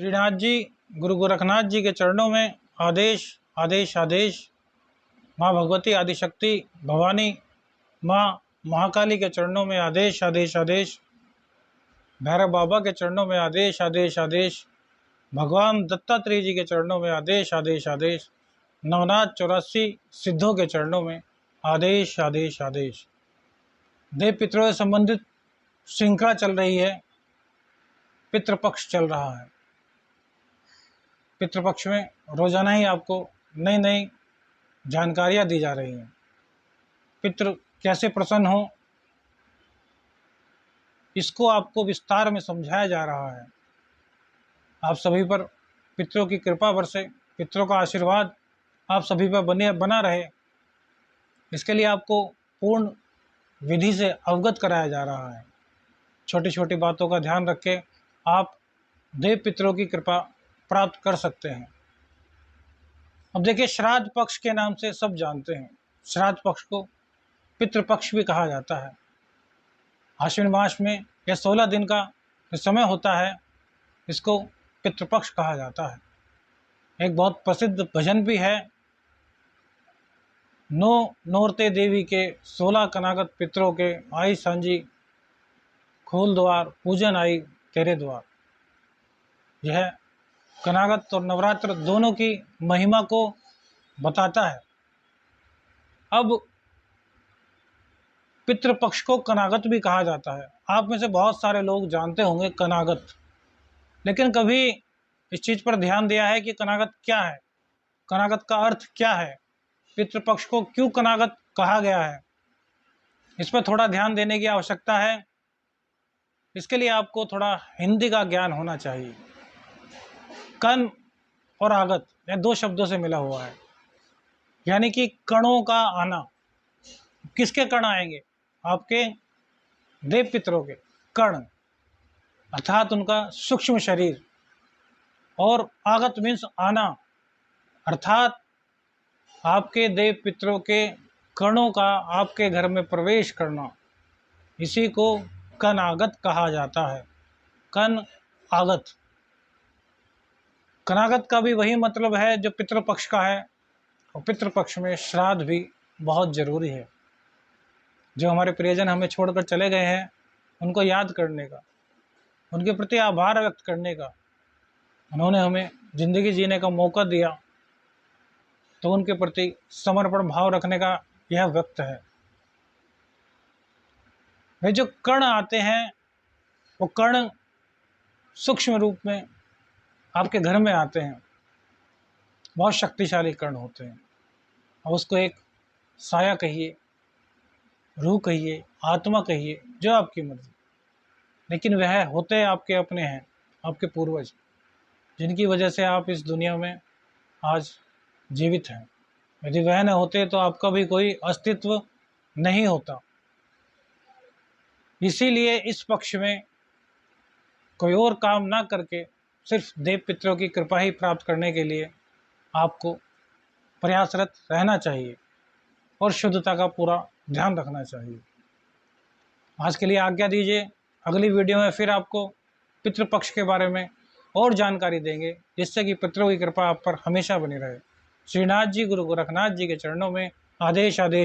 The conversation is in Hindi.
श्रीनाथ जी गुरु गोरखनाथ जी के चरणों में आदेश आदेश आदेश। माँ भगवती आदिशक्ति भवानी माँ महाकाली के चरणों में आदेश आदेश आदेश। भैरव बाबा के चरणों में आदेश आदेश आदेश। भगवान दत्तात्रेय जी के चरणों में आदेश आदेश आदेश। नवनाथ 84 सिद्धों के चरणों में आदेश आदेश आदेश। देव पितरों से संबंधित श्रृंखला चल रही है, पितृपक्ष चल रहा है। पितृपक्ष में रोजाना ही आपको नई नई जानकारियां दी जा रही हैं। पितृ कैसे प्रसन्न हो, इसको आपको विस्तार में समझाया जा रहा है। आप सभी पर पितरों की कृपा बरसे, पितरों का आशीर्वाद आप सभी पर बना रहे, इसके लिए आपको पूर्ण विधि से अवगत कराया जा रहा है। छोटी छोटी बातों का ध्यान रख के आप देव पितरों की कृपा प्राप्त कर सकते हैं। अब देखिए, श्राद्ध पक्ष के नाम से सब जानते हैं। श्राद्ध पक्ष को पितृपक्ष भी कहा जाता है। आश्विन मास में यह 16 दिन का समय होता है, इसको पितृपक्ष कहा जाता है। एक बहुत प्रसिद्ध भजन भी है, नो नोरते देवी के 16 कनागत पितरों के, आई सांझी खोल द्वार पूजन आई तेरे द्वार। यह कनागत और नवरात्र दोनों की महिमा को बताता है। अब पितृपक्ष को कनागत भी कहा जाता है। आप में से बहुत सारे लोग जानते होंगे कनागत, लेकिन कभी इस चीज़ पर ध्यान दिया है कि कनागत क्या है, कनागत का अर्थ क्या है, पितृपक्ष को क्यों कनागत कहा गया है, इस पर थोड़ा ध्यान देने की आवश्यकता है। इसके लिए आपको थोड़ा हिंदी का ज्ञान होना चाहिए। कन और आगत यह 2 शब्दों से मिला हुआ है, यानी कि कणों का आना। किसके कण आएंगे? आपके देव पितरों के कण, अर्थात उनका सूक्ष्म शरीर। और आगत मीन्स आना, अर्थात आपके देव पितरों के कणों का आपके घर में प्रवेश करना। इसी को कन आगत कहा जाता है। कन आगत, कनागत का भी वही मतलब है जो पितृपक्ष का है। और पितृपक्ष में श्राद्ध भी बहुत ज़रूरी है। जो हमारे प्रियजन हमें छोड़कर चले गए हैं, उनको याद करने का, उनके प्रति आभार व्यक्त करने का, उन्होंने हमें ज़िंदगी जीने का मौका दिया, तो उनके प्रति समर्पण भाव रखने का यह व्यक्त है। वे जो कण आते हैं, वो कण सूक्ष्म रूप में आपके घर में आते हैं, बहुत शक्तिशाली कण होते हैं। अब उसको एक साया कहिए, रूह कहिए, आत्मा कहिए, जो आपकी मर्जी, लेकिन वह होते आपके अपने हैं, आपके पूर्वज, जिनकी वजह से आप इस दुनिया में आज जीवित हैं। यदि वह न होते तो आपका भी कोई अस्तित्व नहीं होता। इसीलिए इस पक्ष में कोई और काम ना करके सिर्फ देव पितरों की कृपा ही प्राप्त करने के लिए आपको प्रयासरत रहना चाहिए और शुद्धता का पूरा ध्यान रखना चाहिए। आज के लिए आज्ञा दीजिए। अगली वीडियो में फिर आपको पितृपक्ष के बारे में और जानकारी देंगे, जिससे कि पितरों की कृपा आप पर हमेशा बनी रहे। श्रीनाथ जी गुरु गोरखनाथ जी के चरणों में आदेश आदेश।